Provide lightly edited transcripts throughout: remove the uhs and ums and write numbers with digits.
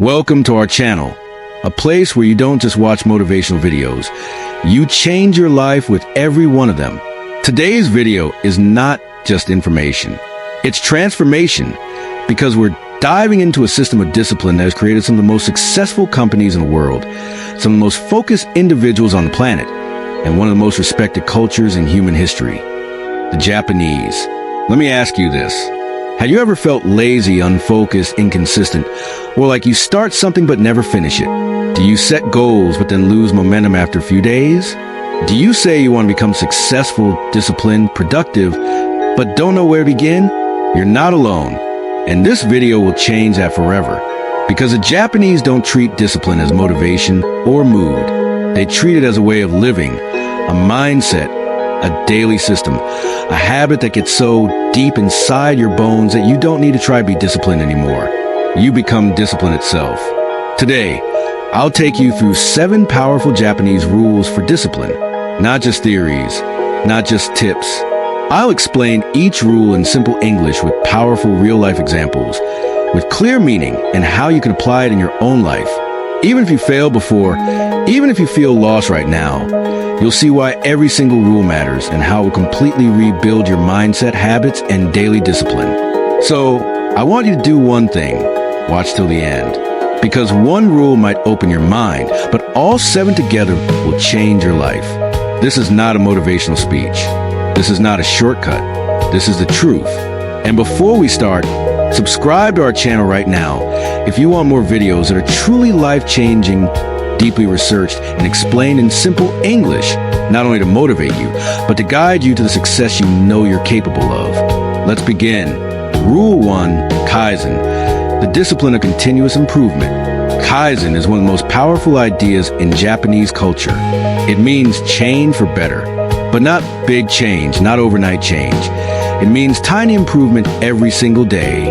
Welcome to our channel, a place where you don't just watch motivational videos, you change your life with every one of them. Today's video is not just information, it's transformation, because we're diving into a system of discipline that has created some of the most successful companies in the world, some of the most focused individuals on the planet, and one of the most respected cultures in human history, the Japanese. Let me ask you this. Have you ever felt lazy, unfocused, inconsistent, or like you start something but never finish it? Do you set goals but then lose momentum after a few days? Do you say you want to become successful, disciplined, productive, but don't know where to begin? You're not alone, and this video will change that forever. Because the Japanese don't treat discipline as motivation or mood. They treat it as a way of living, a mindset, a daily system, a habit that gets so deep inside your bones that you don't need to try to be disciplined anymore. You become discipline itself. Today, I'll take you through 7 powerful Japanese rules for discipline. Not just theories, not just tips. I'll explain each rule in simple English with powerful real-life examples, with clear meaning and how you can apply it in your own life. Even if you failed before, even if you feel lost right now, you'll see why every single rule matters and how it will completely rebuild your mindset, habits, and daily discipline. So, I want you to do one thing. Watch till the end. Because one rule might open your mind, but all 7 together will change your life. This is not a motivational speech. This is not a shortcut. This is the truth. And before we start, subscribe to our channel right now if you want more videos that are truly life-changing, deeply researched, and explained in simple English, not only to motivate you, but to guide you to the success you know you're capable of. Let's begin. Rule 1, Kaizen, the discipline of continuous improvement. Kaizen is one of the most powerful ideas in Japanese culture. It means change for better, but not big change, not overnight change. It means tiny improvement every single day.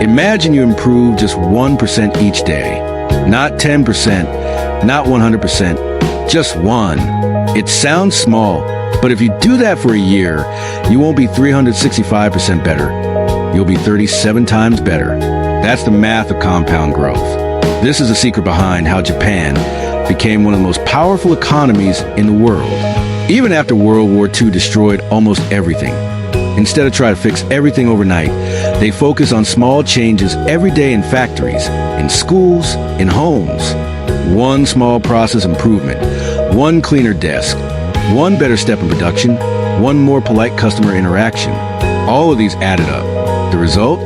Imagine you improve just 1% each day, not 10%, not 100%, just 1. It sounds small, but if you do that for a year, you won't be 365% better. You'll be 37 times better. That's the math of compound growth. This is the secret behind how Japan became one of the most powerful economies in the world, even after World War II destroyed almost everything. Instead of trying to fix everything overnight, they focus on small changes every day in factories, in schools, in homes. One small process improvement, one cleaner desk, one better step in production, one more polite customer interaction. All of these added up. The result?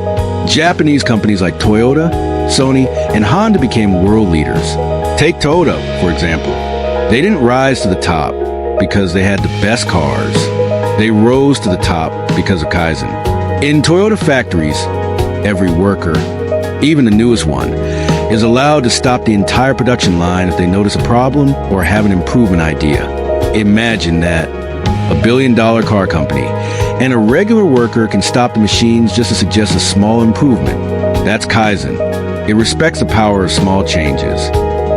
Japanese companies like Toyota, Sony, and Honda became world leaders. Take Toyota, for example. They didn't rise to the top because they had the best cars. They rose to the top because of Kaizen. In Toyota factories, every worker, even the newest one, is allowed to stop the entire production line if they notice a problem or have an improvement idea. Imagine that. $1 billion car company, and a regular worker can stop the machines just to suggest a small improvement. That's Kaizen. It respects the power of small changes.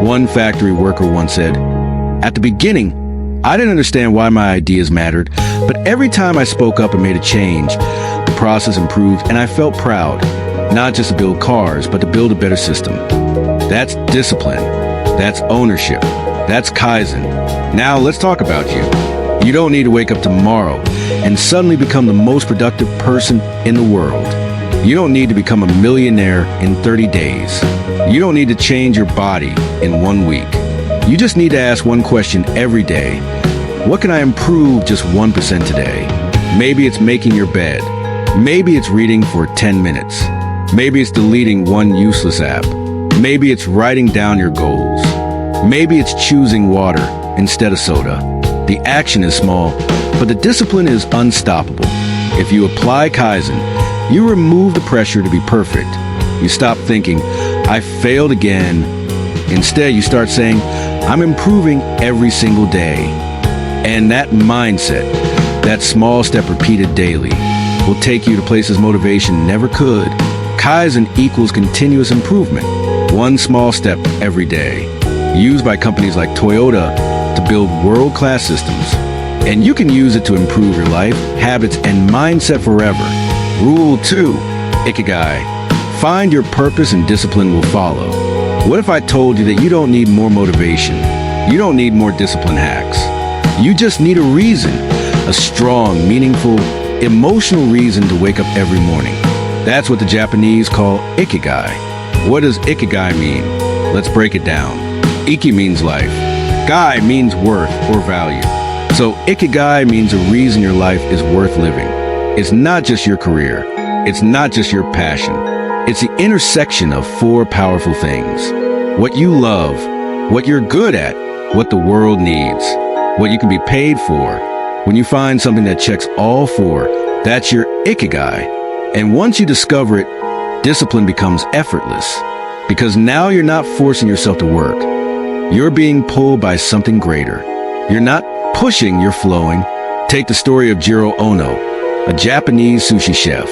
One factory worker once said, "At the beginning, I didn't understand why my ideas mattered, but every time I spoke up and made a change, the process improved and I felt proud, not just to build cars, but to build a better system." That's discipline. That's ownership. That's Kaizen. Now let's talk about you. You don't need to wake up tomorrow and suddenly become the most productive person in the world. You don't need to become a millionaire in 30 days. You don't need to change your body in 1 week. You just need to ask one question every day. What can I improve just 1% today? Maybe it's making your bed. Maybe it's reading for 10 minutes. Maybe it's deleting one useless app. Maybe it's writing down your goals. Maybe it's choosing water instead of soda. The action is small, but the discipline is unstoppable. If you apply Kaizen, you remove the pressure to be perfect. You stop thinking, "I failed again." Instead, you start saying, "I'm improving every single day." And that mindset, that small step repeated daily, will take you to places motivation never could. Kaizen equals continuous improvement, one small step every day, used by companies like Toyota to build world-class systems. And you can use it to improve your life, habits, and mindset forever. Rule 2, Ikigai. Find your purpose and discipline will follow. What if I told you that you don't need more motivation? You don't need more discipline hacks. You just need a reason, a strong, meaningful, emotional reason to wake up every morning. That's what the Japanese call ikigai. What does ikigai mean? Let's break it down. Iki means life. Gai means worth or value. So ikigai means a reason your life is worth living. It's not just your career. It's not just your passion. It's the intersection of four powerful things. What you love, what you're good at, what the world needs, what you can be paid for. When you find something that checks all four, that's your ikigai. And once you discover it, discipline becomes effortless. Because now you're not forcing yourself to work. You're being pulled by something greater. You're not pushing, you're flowing. Take the story of Jiro Ono, a Japanese sushi chef.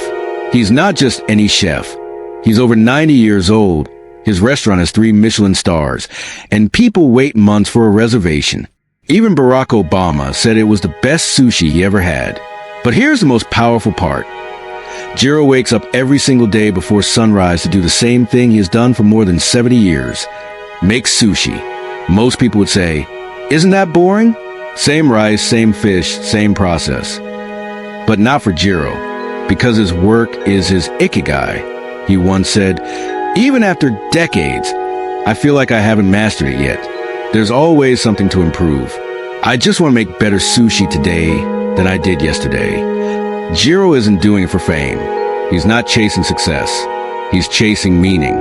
He's not just any chef. He's over 90 years old. His restaurant has 3 Michelin stars, and people wait months for a reservation. Even Barack Obama said it was the best sushi he ever had. But here's the most powerful part. Jiro wakes up every single day before sunrise to do the same thing he has done for more than 70 years. Make sushi. Most people would say, isn't that boring? Same rice, same fish, same process. But not for Jiro, because his work is his ikigai. He once said, even after decades, I feel like I haven't mastered it yet. There's always something to improve. I just want to make better sushi today than I did yesterday. Jiro isn't doing it for fame. He's not chasing success. He's chasing meaning.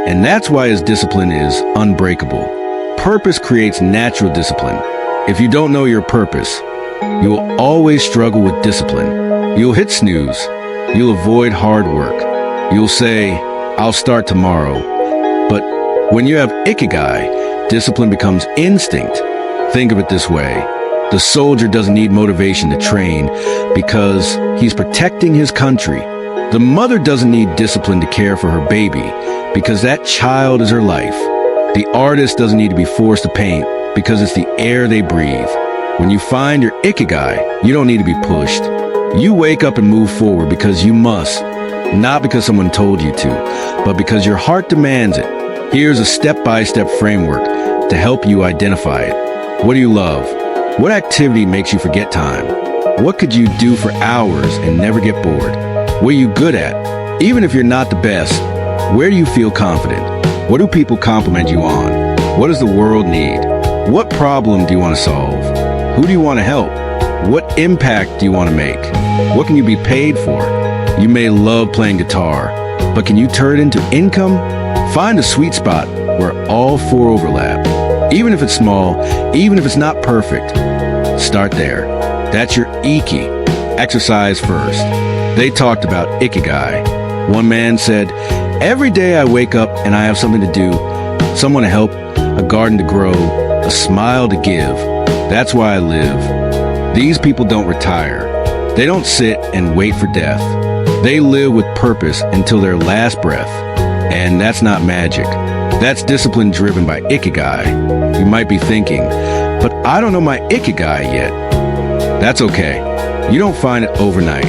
And that's why his discipline is unbreakable. Purpose creates natural discipline. If you don't know your purpose, you will always struggle with discipline. You'll hit snooze. You'll avoid hard work. You'll say, I'll start tomorrow. But when you have ikigai, discipline becomes instinct. Think of it this way. The soldier doesn't need motivation to train because he's protecting his country. The mother doesn't need discipline to care for her baby because that child is her life. The artist doesn't need to be forced to paint because it's the air they breathe. When you find your ikigai, you don't need to be pushed. You wake up and move forward because you must, not because someone told you to, but because your heart demands it. Here's a step-by-step framework to help you identify it. What do you love? What activity makes you forget time? What could you do for hours and never get bored? What are you good at? Even if you're not the best, where do you feel confident? What do people compliment you on? What does the world need? What problem do you want to solve? Who do you want to help? What impact do you want to make? What can you be paid for? You may love playing guitar, but can you turn it into income? Find a sweet spot where all four overlap. Even if it's small, even if it's not perfect, start there. That's your iki. Exercise first. They talked about ikigai. One man said, every day I wake up and I have something to do, someone to help, a garden to grow, a smile to give. That's why I live. These people don't retire. They don't sit and wait for death. They live with purpose until their last breath. And that's not magic. That's discipline driven by ikigai. You might be thinking, but I don't know my ikigai yet. That's okay. You don't find it overnight.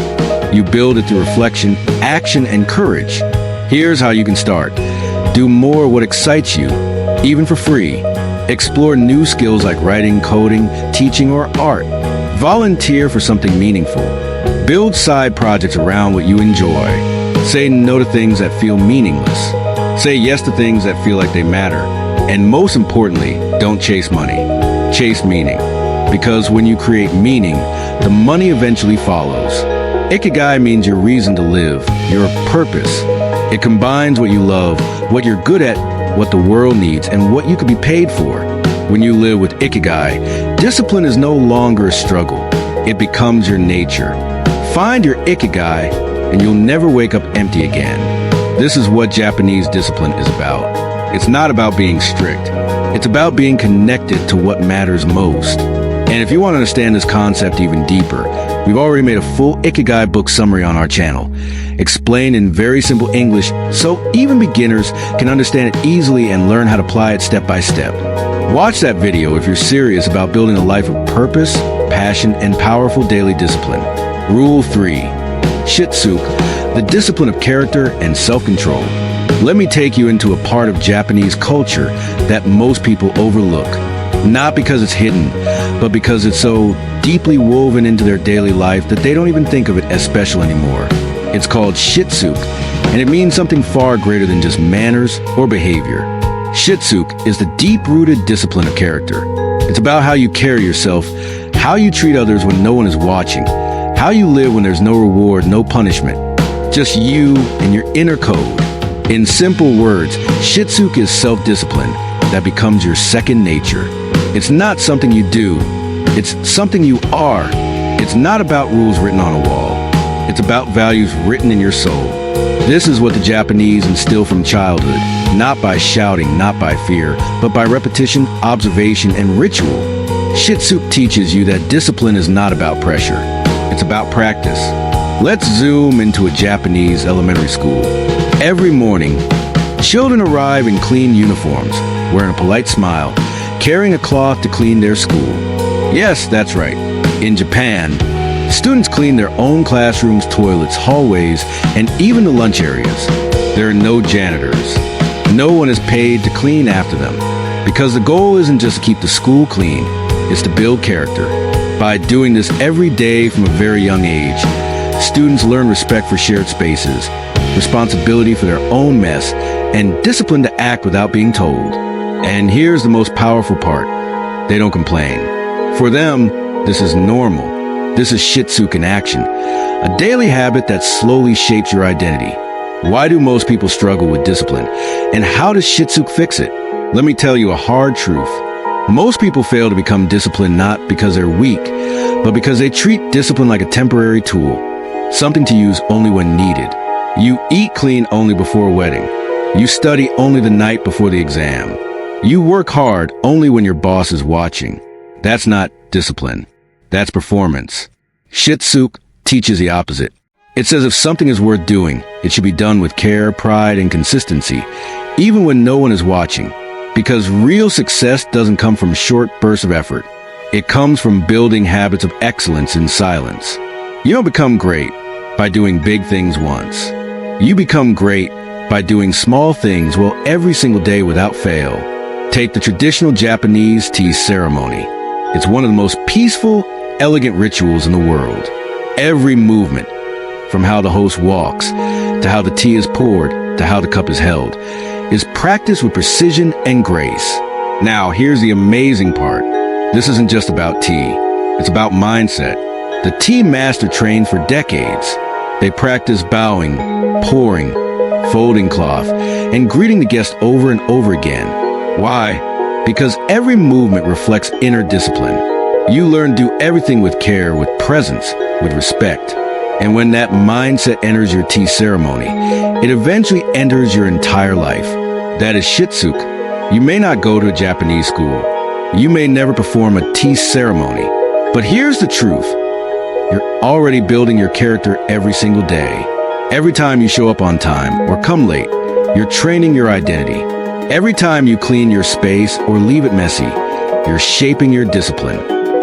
You build it through reflection, action, and courage. Here's how you can start. Do more what excites you, even for free. Explore new skills like writing, coding, teaching, or art. Volunteer for something meaningful. Build side projects around what you enjoy. Say no to things that feel meaningless. Say yes to things that feel like they matter. And most importantly, don't chase money. Chase meaning. Because when you create meaning, the money eventually follows. Ikigai means your reason to live, your purpose. It combines what you love, what you're good at, what the world needs, and what you could be paid for. When you live with ikigai, discipline is no longer a struggle. It becomes your nature. Find your ikigai, and you'll never wake up empty again. This is what Japanese discipline is about. It's not about being strict. It's about being connected to what matters most. And if you want to understand this concept even deeper, we've already made a full Ikigai book summary on our channel, explained in very simple English so even beginners can understand it easily and learn how to apply it step by step. Watch that video if you're serious about building a life of purpose, passion, and powerful daily discipline. Rule 3. Shitsuke, the discipline of character and self-control. Let me take you into a part of Japanese culture that most people overlook. Not because it's hidden, but because it's so deeply woven into their daily life that they don't even think of it as special anymore. It's called shitsuke, and it means something far greater than just manners or behavior. Shitsuke is the deep-rooted discipline of character. It's about how you carry yourself, how you treat others when no one is watching, how you live when there's no reward, no punishment, just you and your inner code. In simple words, shitsuke is self-discipline that becomes your second nature. It's not something you do, it's something you are. It's not about rules written on a wall. It's about values written in your soul. This is what the Japanese instill from childhood, not by shouting, not by fear, but by repetition, observation, and ritual. Shitsuke teaches you that discipline is not about pressure. It's about practice. Let's zoom into a Japanese elementary school. Every morning, children arrive in clean uniforms, wearing a polite smile, carrying a cloth to clean their school. Yes, that's right. In Japan, students clean their own classrooms, toilets, hallways, and even the lunch areas. There are no janitors. No one is paid to clean after them, because the goal isn't just to keep the school clean, it's to build character. By doing this every day from a very young age, students learn respect for shared spaces, responsibility for their own mess, and discipline to act without being told. And here's the most powerful part. They don't complain. For them, this is normal. This is shitsuke in action, a daily habit that slowly shapes your identity. Why do most people struggle with discipline? And how does shitsuke fix it? Let me tell you a hard truth. Most people fail to become disciplined not because they're weak, but because they treat discipline like a temporary tool, something to use only when needed. You eat clean only before a wedding. You study only the night before the exam. You work hard only when your boss is watching. That's not discipline. That's performance. Shitsuke teaches the opposite. It says if something is worth doing, it should be done with care, pride, and consistency, even when no one is watching. Because real success doesn't come from short bursts of effort. It comes from building habits of excellence in silence. You don't become great by doing big things once. You become great by doing small things well every single day without fail. Take the traditional Japanese tea ceremony. It's one of the most peaceful, elegant rituals in the world. Every movement, from how the host walks, to how the tea is poured, to how the cup is held, is practiced with precision and grace. Now, here's the amazing part. This isn't just about tea. It's about mindset. The tea master trained for decades. They practice bowing, pouring, folding cloth, and greeting the guest over and over again. Why? Because every movement reflects inner discipline. You learn to do everything with care, with presence, with respect. And when that mindset enters your tea ceremony, it eventually enters your entire life. That is shitsuke. You may not go to a Japanese school. You may never perform a tea ceremony. But here's the truth. You're already building your character every single day. Every time you show up on time or come late, you're training your identity. Every time you clean your space or leave it messy, you're shaping your discipline.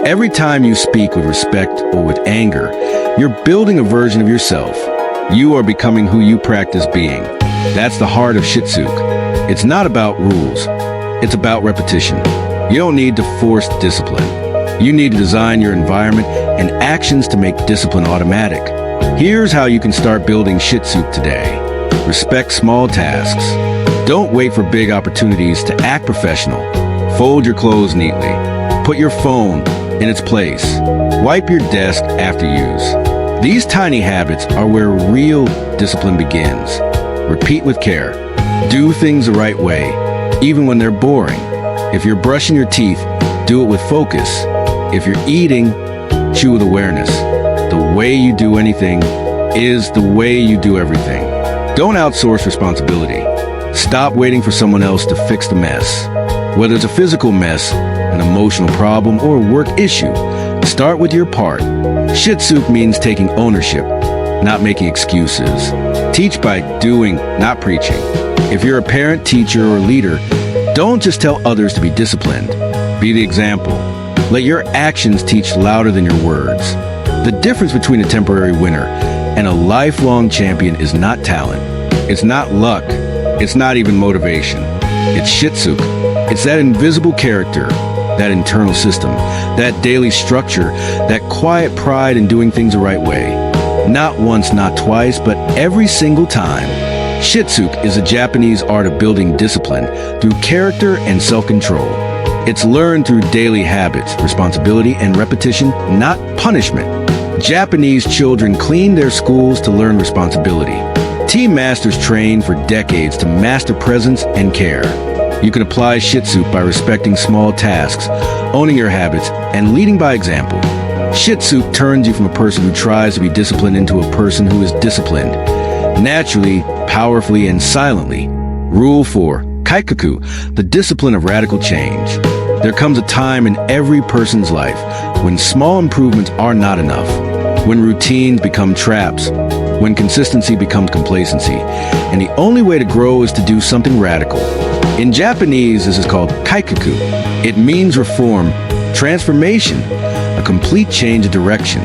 Every time you speak with respect or with anger, you're building a version of yourself. You are becoming who you practice being. That's the heart of shitsuke. It's not about rules. It's about repetition. You don't need to force discipline. You need to design your environment and actions to make discipline automatic. Here's how you can start building shitsuke today. Respect small tasks. Don't wait for big opportunities to act professional. Fold your clothes neatly. Put your phone in its place. Wipe your desk after use. These tiny habits are where real discipline begins. Repeat with care. Do things the right way, even when they're boring. If you're brushing your teeth, do it with focus. If you're eating, chew with awareness. The way you do anything is the way you do everything. Don't outsource responsibility. Stop waiting for someone else to fix the mess. Whether it's a physical mess, an emotional problem, or a work issue, start with your part. Shitsuke means taking ownership, not making excuses. Teach by doing, not preaching. If you're a parent, teacher, or leader, don't just tell others to be disciplined. Be the example. Let your actions teach louder than your words. The difference between a temporary winner and a lifelong champion is not talent. It's not luck. It's not even motivation. It's shitsuke. It's that invisible character, that internal system, that daily structure, that quiet pride in doing things the right way. Not once, not twice, but every single time. Shitsuke is a Japanese art of building discipline through character and self-control. It's learned through daily habits, responsibility, and repetition, not punishment. Japanese children clean their schools to learn responsibility. Team masters train for decades to master presence and care. You can apply shitsuke by respecting small tasks, owning your habits, and leading by example. Shitsuke turns you from a person who tries to be disciplined into a person who is disciplined. Naturally, powerfully, and silently. Rule 4. Kaikaku, the discipline of radical change. There comes a time in every person's life when small improvements are not enough, when routines become traps, when consistency becomes complacency, and the only way to grow is to do something radical. In Japanese, this is called kaikaku. It means reform, transformation, a complete change of direction.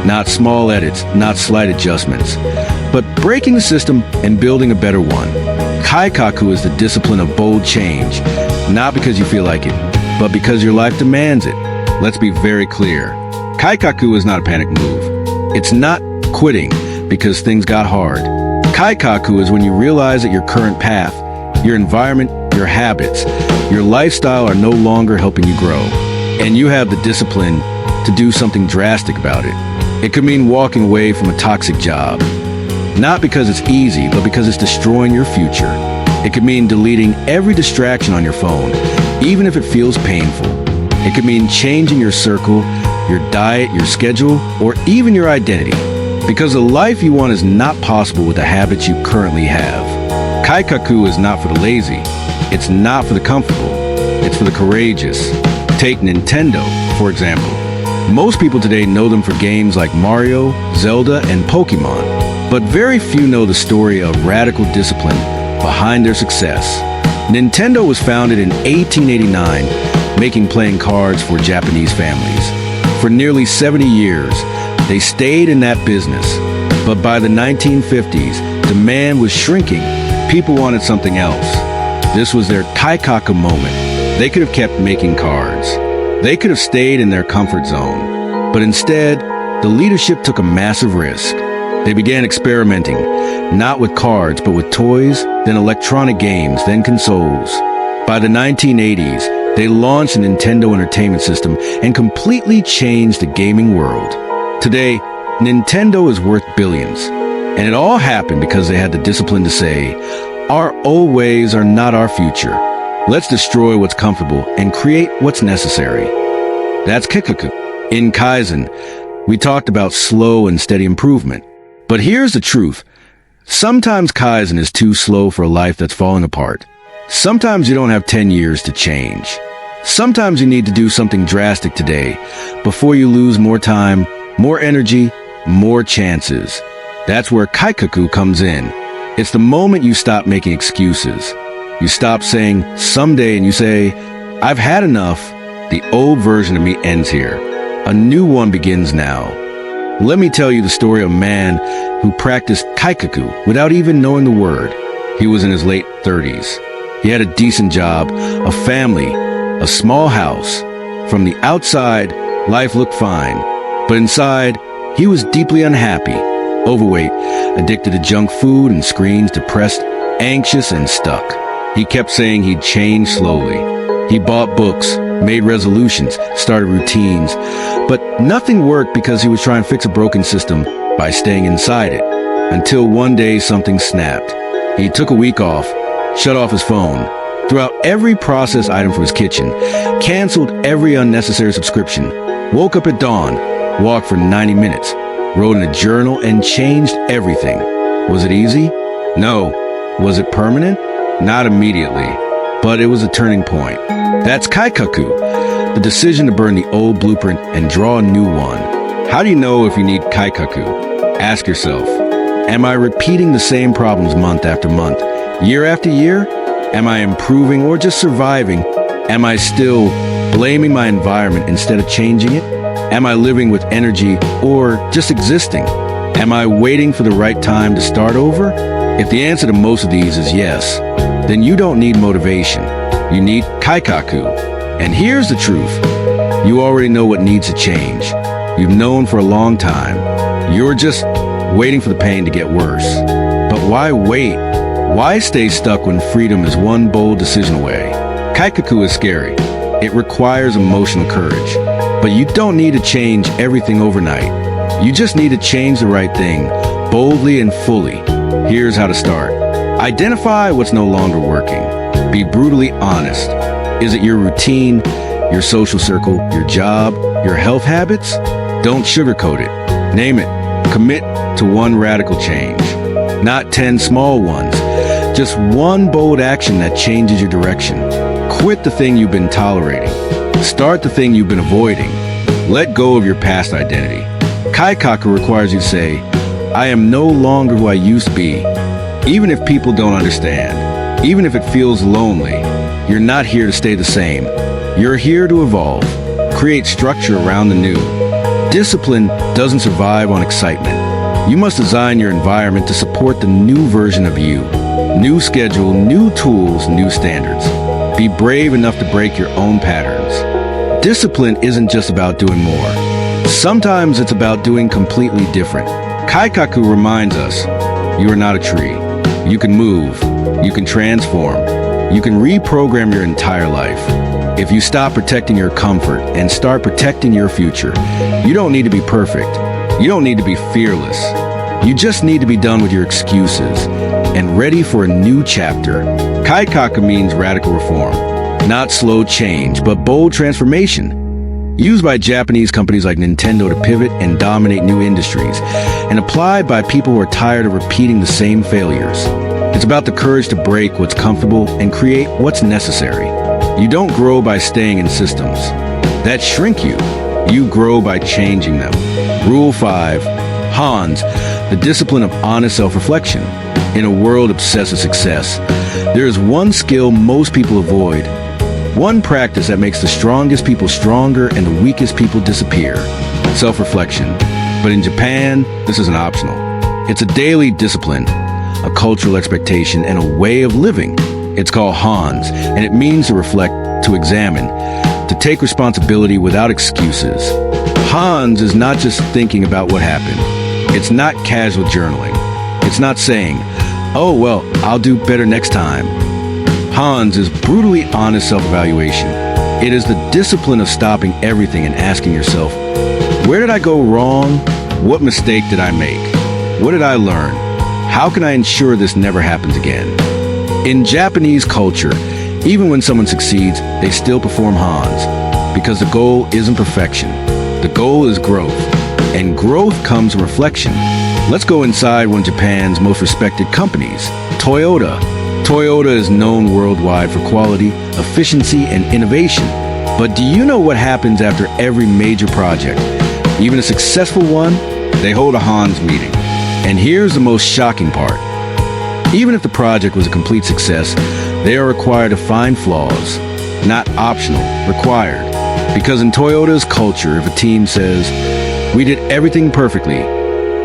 Not small edits, not slight adjustments, but breaking the system and building a better one. Kaikaku is the discipline of bold change, not because you feel like it, but because your life demands it. Let's be very clear. Kaikaku is not a panic move. It's not quitting because things got hard. Kaikaku is when you realize that your current path, your environment, your habits, your lifestyle are no longer helping you grow, and you have the discipline to do something drastic about it. It could mean walking away from a toxic job, not because it's easy, but because it's destroying your future. It could mean deleting every distraction on your phone, even if it feels painful. It could mean changing your circle, your diet, your schedule, or even your identity, because the life you want is not possible with the habits you currently have. Kaikaku is not for the lazy. It's not for the comfortable. It's for the courageous. Take Nintendo, for example. Most people today know them for games like Mario, Zelda, and Pokemon, but very few know the story of radical discipline behind their success. Nintendo was founded in 1889, making playing cards for Japanese families. For nearly 70 years, they stayed in that business, but by the 1950s, demand was shrinking. People wanted something else. This was their kaikaku moment. They could have kept making cards. They could have stayed in their comfort zone. But instead, the leadership took a massive risk. They began experimenting, not with cards, but with toys, then electronic games, then consoles. By the 1980s, they launched a Nintendo Entertainment System and completely changed the gaming world. Today, Nintendo is worth billions. And it all happened because they had the discipline to say, our old ways are not our future. Let's destroy what's comfortable and create what's necessary. That's Kikaku. In Kaizen, we talked about slow and steady improvement. But here's the truth. Sometimes Kaizen is too slow for a life that's falling apart. Sometimes you don't have 10 years to change. Sometimes you need to do something drastic today before you lose more time, more energy, more chances. That's where Kaikaku comes in. It's the moment you stop making excuses. You stop saying someday and you say, I've had enough. The old version of me ends here. A new one begins now. Let me tell you the story of a man who practiced Kaikaku without even knowing the word. He was in his late 30s. He had a decent job, a family, a small house. From the outside, life looked fine. But inside, he was deeply unhappy, overweight, addicted to junk food and screens, depressed, anxious, and stuck. He kept saying he'd change slowly. He bought books, made resolutions, started routines, but nothing worked because he was trying to fix a broken system by staying inside it. Until one day something snapped. He took a week off, shut off his phone, threw out every processed item from his kitchen, canceled every unnecessary subscription, woke up at dawn, walked for 90 minutes, wrote in a journal, and changed everything. Was it easy? No. Was it permanent? Not immediately, but it was a turning point. That's Kaikaku, the decision to burn the old blueprint and draw a new one. How do you know if you need Kaikaku? Ask yourself, am I repeating the same problems month after month, year after year? Am I improving or just surviving? Am I still blaming my environment instead of changing it? Am I living with energy or just existing? Am I waiting for the right time to start over? If the answer to most of these is yes, then you don't need motivation. You need kaikaku. And here's the truth. You already know what needs to change. You've known for a long time. You're just waiting for the pain to get worse. But why wait? Why stay stuck when freedom is one bold decision away? Kaikaku is scary. It requires emotional courage. But you don't need to change everything overnight. You just need to change the right thing, boldly and fully. Here's how to start. Identify what's no longer working. Be brutally honest. Is it your routine, your social circle, your job, your health habits? Don't sugarcoat it. Name it. Commit to one radical change. Not 10 small ones. Just one bold action that changes your direction. Quit the thing you've been tolerating. Start the thing you've been avoiding. Let go of your past identity. Kaikaku requires you to say, I am no longer who I used to be. Even if people don't understand, even if it feels lonely, you're not here to stay the same. You're here to evolve, create structure around the new. Discipline doesn't survive on excitement. You must design your environment to support the new version of you. New schedule, new tools, new standards. Be brave enough to break your own patterns. Discipline isn't just about doing more. Sometimes it's about doing completely different. Kaikaku reminds us, you are not a tree. You can move, you can transform, you can reprogram your entire life. If you stop protecting your comfort and start protecting your future, you don't need to be perfect. You don't need to be fearless. You just need to be done with your excuses and ready for a new chapter. Kaikaku means radical reform, not slow change, but bold transformation. Used by Japanese companies like Nintendo to pivot and dominate new industries, and applied by people who are tired of repeating the same failures. It's about the courage to break what's comfortable and create what's necessary. You don't grow by staying in systems that shrink you. You grow by changing them. Rule 5, Hans, the discipline of honest self-reflection. In a world obsessed with success, there is one skill most people avoid. One practice that makes the strongest people stronger and the weakest people disappear. Self-reflection. But in Japan, this isn't optional. It's a daily discipline, a cultural expectation, and a way of living. It's called Hans, and it means to reflect, to examine, to take responsibility without excuses. Hans is not just thinking about what happened. It's not casual journaling. It's not saying, oh, well, I'll do better next time. Hans is brutally honest self-evaluation. It is the discipline of stopping everything and asking yourself, where did I go wrong? What mistake did I make? What did I learn? How can I ensure this never happens again? In Japanese culture, even when someone succeeds, they still perform Hans, because the goal isn't perfection. The goal is growth, and growth comes from reflection. Let's go inside one of Japan's most respected companies, Toyota. Toyota is known worldwide for quality, efficiency, and innovation. But do you know what happens after every major project? Even a successful one, they hold a Hans meeting. And here's the most shocking part. Even if the project was a complete success, they are required to find flaws. Not optional, required. Because in Toyota's culture, if a team says, we did everything perfectly,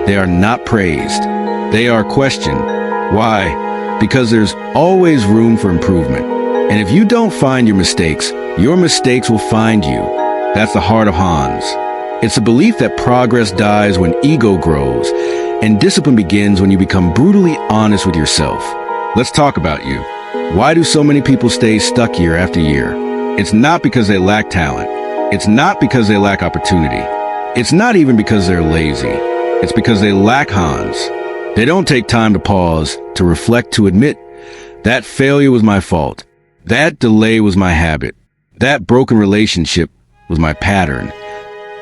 they are not praised. They are questioned. Why? Because there's always room for improvement. And if you don't find your mistakes will find you. That's the heart of Hans. It's the belief that progress dies when ego grows, and discipline begins when you become brutally honest with yourself. Let's talk about you. Why do so many people stay stuck year after year? It's not because they lack talent. It's not because they lack opportunity. It's not even because they're lazy. It's because they lack Hans. They don't take time to pause, to reflect, to admit, that failure was my fault. That delay was my habit. That broken relationship was my pattern.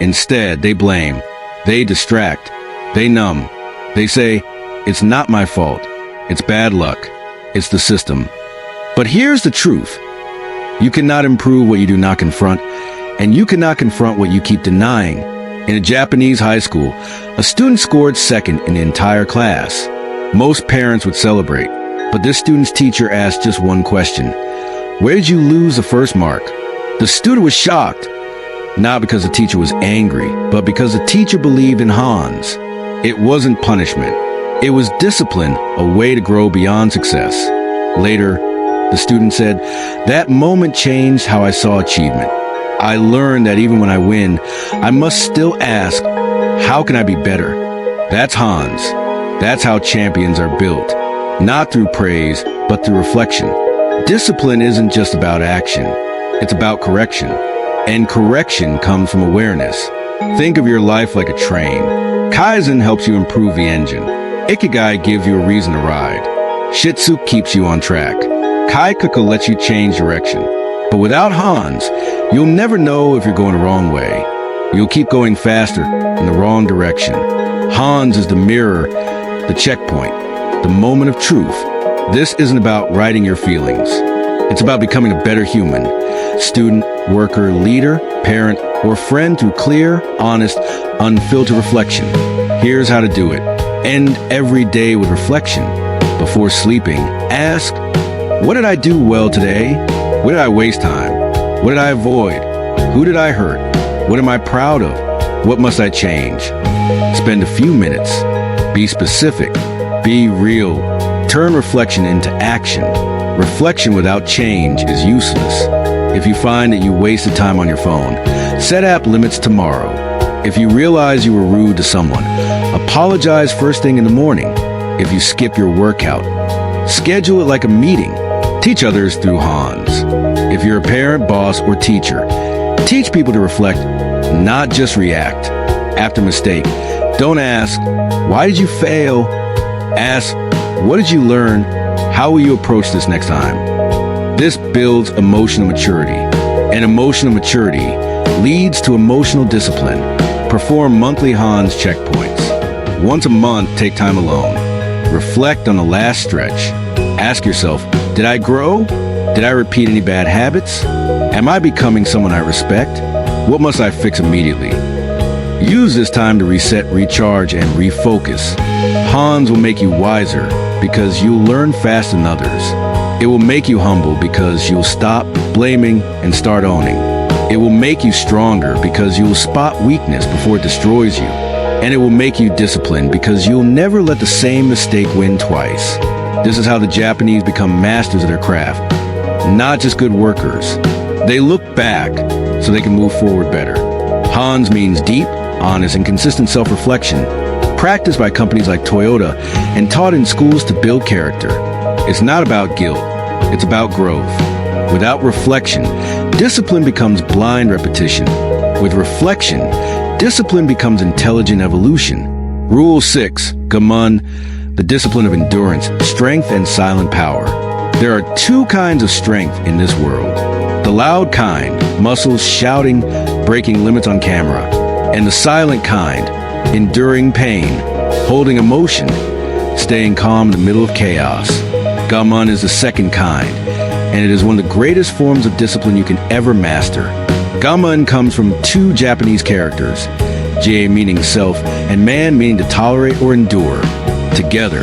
Instead, they blame, they distract, they numb. They say, it's not my fault. It's bad luck. It's the system. But here's the truth. You cannot improve what you do not confront, and you cannot confront what you keep denying. In a Japanese high school, a student scored second in the entire class. Most parents would celebrate, but this student's teacher asked just one question. Where did you lose the first mark? The student was shocked, not because the teacher was angry, but because the teacher believed in Hans. It wasn't punishment. It was discipline, a way to grow beyond success. Later, the student said, that moment changed how I saw achievement. I learned that even when I win, I must still ask, how can I be better? That's Hans. That's how champions are built. Not through praise, but through reflection. Discipline isn't just about action. It's about correction. And correction comes from awareness. Think of your life like a train. Kaizen helps you improve the engine. Ikigai gives you a reason to ride. Shitsu keeps you on track. Kaikuku lets you change direction. But without Hans, you'll never know if you're going the wrong way. You'll keep going faster in the wrong direction. Hans is the mirror, the checkpoint, the moment of truth. This isn't about writing your feelings. It's about becoming a better human. Student, worker, leader, parent, or friend through clear, honest, unfiltered reflection. Here's how to do it. End every day with reflection. Before sleeping, ask, what did I do well today? Where did I waste time? What did I avoid? Who did I hurt? What am I proud of? What must I change? Spend a few minutes. Be specific. Be real. Turn reflection into action. Reflection without change is useless. If you find that you wasted time on your phone, set app limits tomorrow. If you realize you were rude to someone, apologize first thing in the morning. If you skip your workout, schedule it like a meeting. Teach others through Hans. If you're a parent, boss, or teacher, teach people to reflect, not just react. After mistake, don't ask, why did you fail? Ask, what did you learn? How will you approach this next time? This builds emotional maturity, and emotional maturity leads to emotional discipline. Perform monthly Hans checkpoints. Once a month, take time alone. Reflect on the last stretch. Ask yourself, did I grow? Did I repeat any bad habits? Am I becoming someone I respect? What must I fix immediately? Use this time to reset, recharge, and refocus. Hans will make you wiser because you'll learn faster than others. It will make you humble because you'll stop blaming and start owning. It will make you stronger because you'll spot weakness before it destroys you. And it will make you disciplined because you'll never let the same mistake win twice. This is how the Japanese become masters of their craft. Not just good workers. They look back so they can move forward better. Hans means deep, honest, and consistent self-reflection, practiced by companies like Toyota and taught in schools to build character. It's not about guilt. It's about growth. Without reflection, discipline becomes blind repetition. With reflection, discipline becomes intelligent evolution. Rule 6, Gamun, the discipline of endurance, strength, and silent power. There are two kinds of strength in this world. The loud kind, muscles shouting, breaking limits on camera. And the silent kind, enduring pain, holding emotion, staying calm in the middle of chaos. Gamun is the second kind, and it is one of the greatest forms of discipline you can ever master. Gamun comes from two Japanese characters, Jie meaning self, and man meaning to tolerate or endure. Together,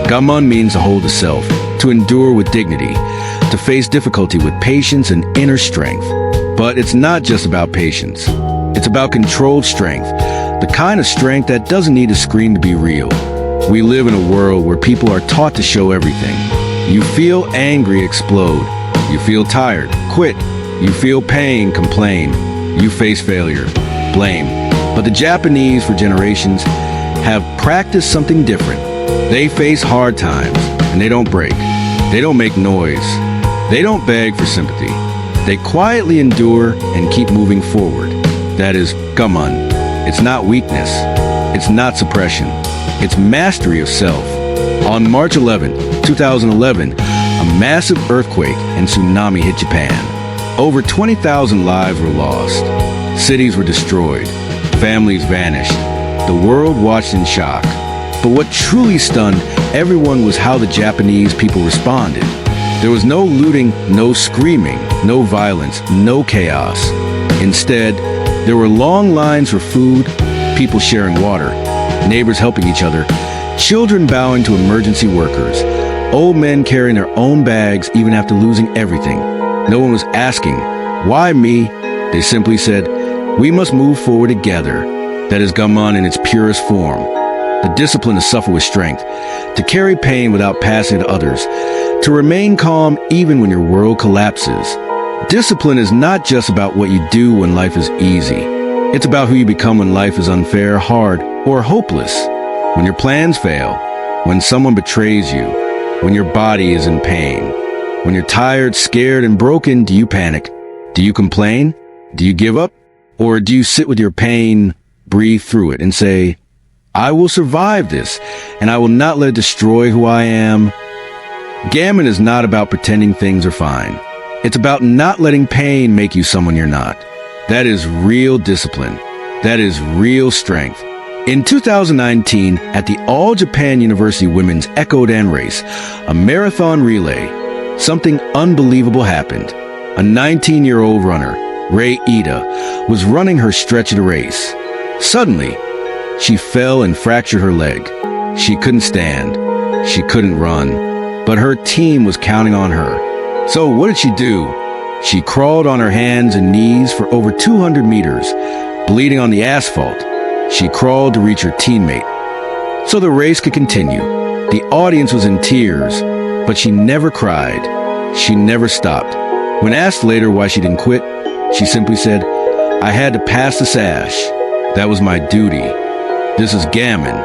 Gamun means to hold the self, to endure with dignity, to face difficulty with patience and inner strength. But it's not just about patience. It's about controlled strength, the kind of strength that doesn't need a screen to be real. We live in a world where people are taught to show everything. You feel angry, explode. You feel tired, quit. You feel pain, complain. You face failure, blame. But the Japanese, for generations, have practiced something different. They face hard times, and they don't break. They don't make noise. They don't beg for sympathy. They quietly endure and keep moving forward. That is Gamun. It's not weakness. It's not suppression. It's mastery of self. On March 11, 2011, a massive earthquake and tsunami hit Japan. Over 20,000 lives were lost. Cities were destroyed. Families vanished. The world watched in shock. But what truly stunned everyone was how the Japanese people responded. There was no looting, no screaming, no violence, no chaos. Instead, there were long lines for food, people sharing water, neighbors helping each other, children bowing to emergency workers, old men carrying their own bags even after losing everything. No one was asking, why me? They simply said, we must move forward together. That is Gamun in its purest form. the discipline to suffer with strength, to carry pain without passing it to others, to remain calm even when your world collapses. Discipline is not just about what you do when life is easy. It's about who you become when life is unfair, hard, or hopeless. When your plans fail, when someone betrays you, when your body is in pain, when you're tired, scared, and broken, do you panic? Do you complain? Do you give up? Or do you sit with your pain, breathe through it, and say, I will survive this, and I will not let it destroy who I am? Gammon is not about pretending things are fine. It's about not letting pain make you someone you're not. That is real discipline. That is real strength. In 2019, at the All Japan University Women's Echo Dan race, a marathon relay, something unbelievable happened. A 19-year-old runner, Rei Ida, was running her stretch of the race. Suddenly, she fell and fractured her leg. She couldn't stand. She couldn't run. But her team was counting on her. So what did she do? She crawled on her hands and knees for over 200 meters, bleeding on the asphalt. She crawled to reach her teammate, so the race could continue. The audience was in tears, but she never cried. She never stopped. When asked later why she didn't quit, she simply said, I had to pass the sash. That was my duty. This is gammon,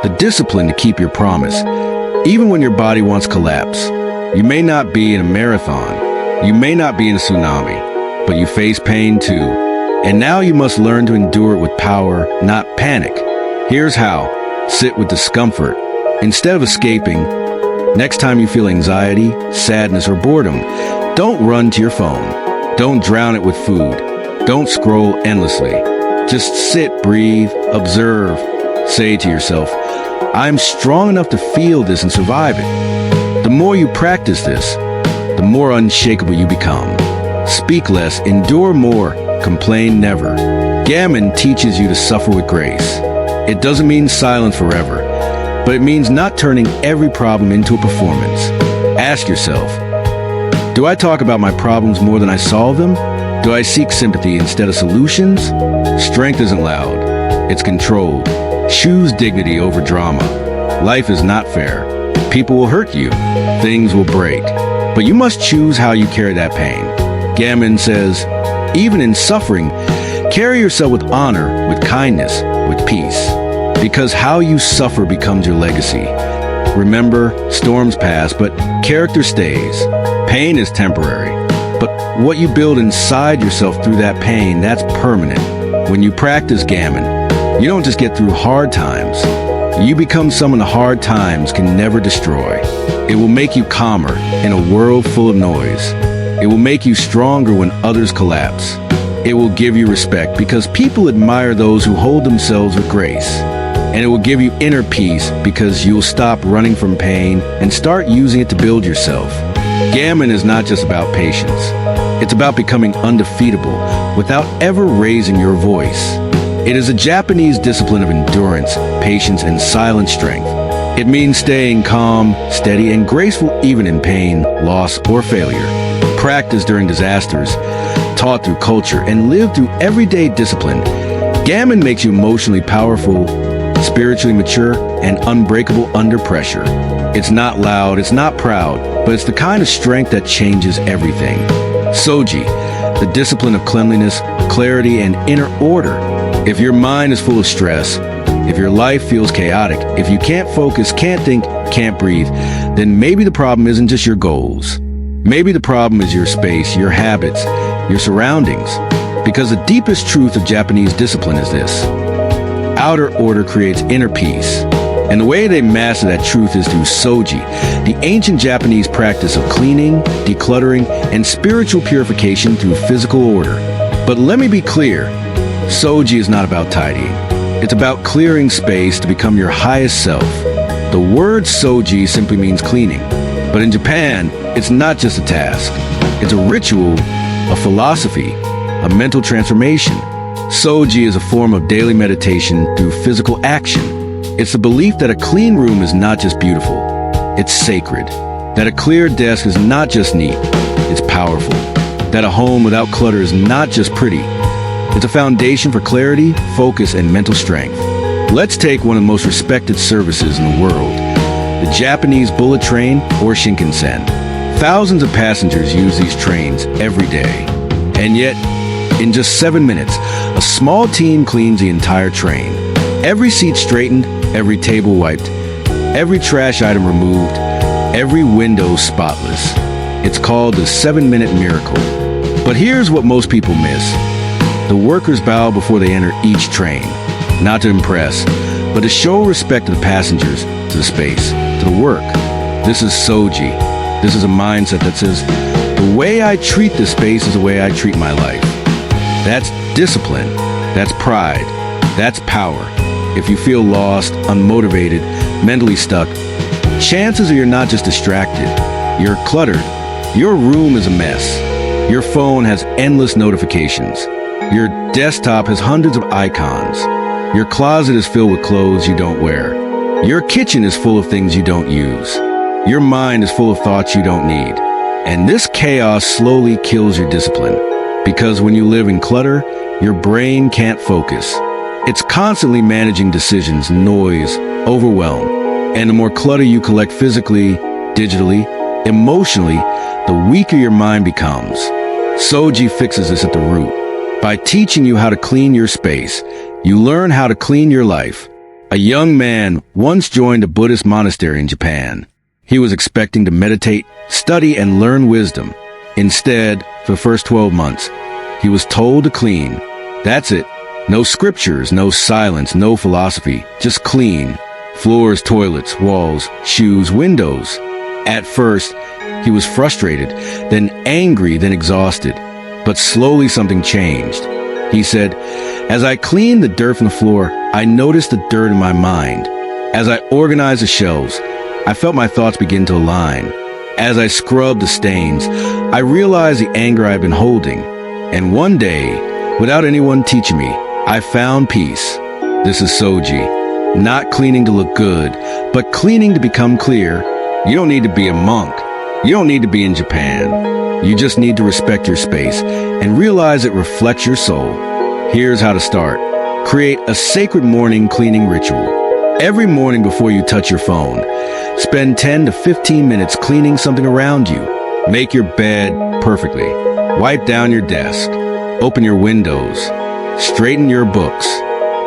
the discipline to keep your promise, even when your body wants to collapse. You may not be in a marathon, you may not be in a tsunami, but you face pain too. And now you must learn to endure it with power, not panic. Here's how. Sit with discomfort. Instead of escaping, next time you feel anxiety, sadness, or boredom, don't run to your phone. Don't drown it with food. Don't scroll endlessly. Just sit, breathe, observe. Say to yourself, I'm strong enough to feel this and survive it. The more you practice this, the more unshakable you become. Speak less, endure more, complain never. Gammon teaches you to suffer with grace. It doesn't mean silence forever, but it means not turning every problem into a performance. Ask yourself, do I talk about my problems more than I solve them? Do I seek sympathy instead of solutions? Strength isn't loud, it's controlled. Choose dignity over drama. Life is not fair. People will hurt you. Things will break. But you must choose how you carry that pain. Gammon says, even in suffering, carry yourself with honor, with kindness, with peace. Because how you suffer becomes your legacy. Remember, storms pass, but character stays. Pain is temporary, but what you build inside yourself through that pain, that's permanent. When you practice gammon, you don't just get through hard times. You become someone the hard times can never destroy. It will make you calmer in a world full of noise. It will make you stronger when others collapse. It will give you respect because people admire those who hold themselves with grace. And it will give you inner peace because you will stop running from pain and start using it to build yourself. Gammon is not just about patience. It's about becoming undefeatable without ever raising your voice. It is a Japanese discipline of endurance, patience, and silent strength. It means staying calm, steady, and graceful even in pain, loss, or failure. Practice during disasters, taught through culture, and lived through everyday discipline. Gammon makes you emotionally powerful, spiritually mature, and unbreakable under pressure. It's not loud, it's not proud, but it's the kind of strength that changes everything. Soji, the discipline of cleanliness, clarity, and inner order. If your mind is full of stress, if your life feels chaotic, if you can't focus, can't think, can't breathe, then maybe the problem isn't just your goals. Maybe the problem is your space, your habits, your surroundings. Because the deepest truth of Japanese discipline is this: outer order creates inner peace. And the way they master that truth is through soji, the ancient Japanese practice of cleaning, decluttering, and spiritual purification through physical order. But let me be clear, soji is not about tidying. It's about clearing space to become your highest self. The word soji simply means cleaning. But in Japan, it's not just a task. It's a ritual, a philosophy, a mental transformation. Soji is a form of daily meditation through physical action. It's the belief that a clean room is not just beautiful, it's sacred. That a clear desk is not just neat, it's powerful. That a home without clutter is not just pretty, it's a foundation for clarity, focus, and mental strength. Let's take one of the most respected services in the world, the Japanese bullet train or Shinkansen. Thousands of passengers use these trains every day. And yet, in just 7 minutes, a small team cleans the entire train. Every seat straightened, every table wiped, every trash item removed, every window spotless. It's called the 7-minute miracle. But here's what most people miss. The workers bow before they enter each train, not to impress, but to show respect to the passengers, to the space, to the work. This is Soji. This is a mindset that says, the way I treat this space is the way I treat my life. That's discipline. That's pride. That's power. If you feel lost, unmotivated, mentally stuck, chances are you're not just distracted. You're cluttered. Your room is a mess. Your phone has endless notifications. Your desktop has hundreds of icons. Your closet is filled with clothes you don't wear. Your kitchen is full of things you don't use. Your mind is full of thoughts you don't need. And this chaos slowly kills your discipline. Because when you live in clutter, your brain can't focus. It's constantly managing decisions, noise, overwhelm. And the more clutter you collect physically, digitally, emotionally, the weaker your mind becomes. Soji fixes this at the root. By teaching you how to clean your space, you learn how to clean your life. A young man once joined a Buddhist monastery in Japan. He was expecting to meditate, study, and learn wisdom. Instead, for the first 12 months, he was told to clean. That's it. No scriptures, no silence, no philosophy, just clean. Floors, toilets, walls, shoes, windows. At first, he was frustrated, then angry, then exhausted. But slowly something changed. He said, as I cleaned the dirt from the floor, I noticed the dirt in my mind. As I organized the shelves, I felt my thoughts begin to align. As I scrubbed the stains, I realized the anger I'd been holding. And one day, without anyone teaching me, I found peace. This is Soji. Not cleaning to look good, but cleaning to become clear. You don't need to be a monk. You don't need to be in Japan. You just need to respect your space and realize it reflects your soul. Here's how to start. Create a sacred morning cleaning ritual. Every morning before you touch your phone, spend 10 to 15 minutes cleaning something around you. Make your bed perfectly. Wipe down your desk. Open your windows. Straighten your books.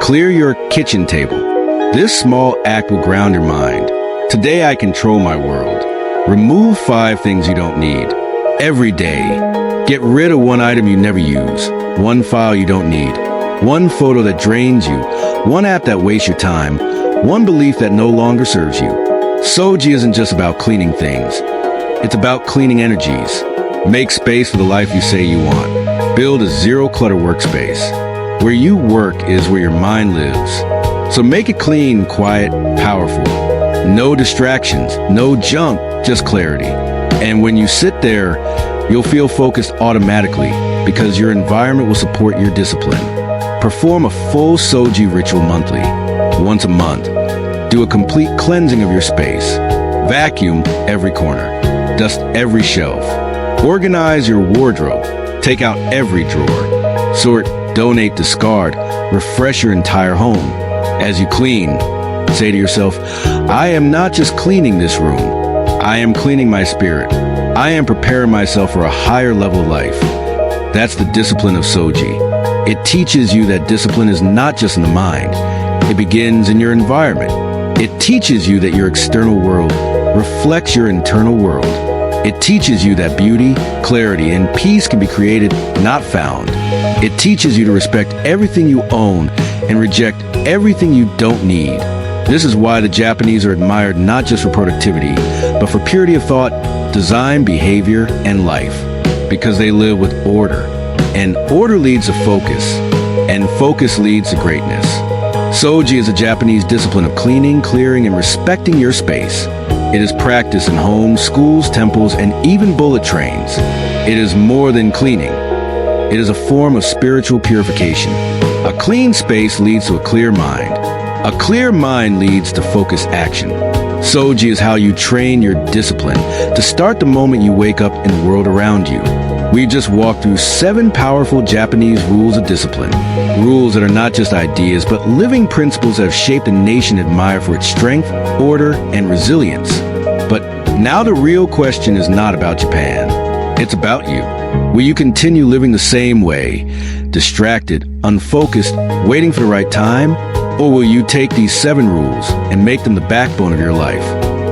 Clear your kitchen table. This small act will ground your mind. Today I control my world. Remove 5 things you don't need. Every day, get rid of 1 item you never use, 1 file you don't need, 1 photo that drains you, 1 app that wastes your time, 1 belief that no longer serves you. Soji isn't just about cleaning things. It's about cleaning energies. Make space for the life you say you want. Build a zero-clutter workspace. Where you work is where your mind lives. So make it clean, quiet, powerful. No distractions, no junk, just clarity. And when you sit there, you'll feel focused automatically because your environment will support your discipline. Perform a full Soji ritual monthly, once a month. Do a complete cleansing of your space. Vacuum every corner. Dust every shelf. Organize your wardrobe. Take out every drawer. Sort, donate, discard. Refresh your entire home. As you clean, say to yourself, I am not just cleaning this room. I am cleaning my spirit. I am preparing myself for a higher level of life. That's the discipline of Soji. It teaches you that discipline is not just in the mind. It begins in your environment. It teaches you that your external world reflects your internal world. It teaches you that beauty, clarity, and peace can be created, not found. It teaches you to respect everything you own and reject everything you don't need. This is why the Japanese are admired not just for productivity, but for purity of thought, design, behavior, and life. Because they live with order. And order leads to focus. And focus leads to greatness. Soji is a Japanese discipline of cleaning, clearing, and respecting your space. It is practiced in homes, schools, temples, and even bullet trains. It is more than cleaning. It is a form of spiritual purification. A clean space leads to a clear mind. A clear mind leads to focused action. Soji is how you train your discipline to start the moment you wake up in the world around you. We just walked through 7 powerful Japanese rules of discipline. Rules that are not just ideas, but living principles that have shaped a nation admired for its strength, order, and resilience. But now the real question is not about Japan. It's about you. Will you continue living the same way, distracted, unfocused, waiting for the right time? Or will you take these 7 rules and make them the backbone of your life?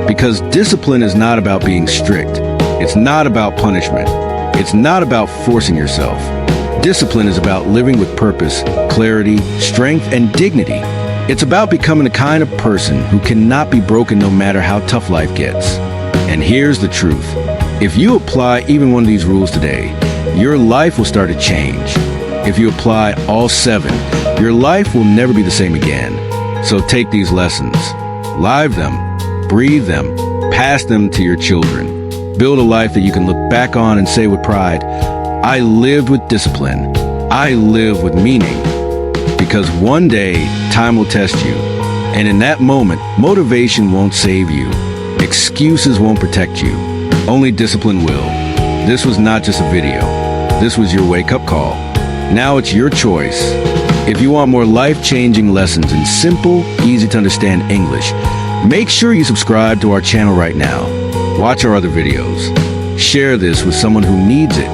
Because discipline is not about being strict. It's not about punishment. It's not about forcing yourself. Discipline is about living with purpose, clarity, strength, and dignity. It's about becoming the kind of person who cannot be broken no matter how tough life gets. And here's the truth. If you apply even one of these rules today, your life will start to change. If you apply all 7, your life will never be the same again. So take these lessons, live them, breathe them, pass them to your children. Build a life that you can look back on and say with pride, I lived with discipline. I live with meaning. Because one day, time will test you. And in that moment, motivation won't save you. Excuses won't protect you. Only discipline will. This was not just a video. This was your wake-up call. Now it's your choice. If you want more life-changing lessons in simple, easy-to-understand English, make sure you subscribe to our channel right now. Watch our other videos. Share this with someone who needs it.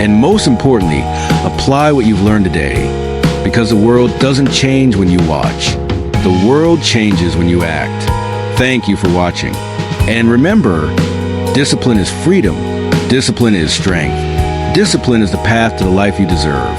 And most importantly, apply what you've learned today. Because the world doesn't change when you watch. The world changes when you act. Thank you for watching. And remember, discipline is freedom. Discipline is strength. Discipline is the path to the life you deserve.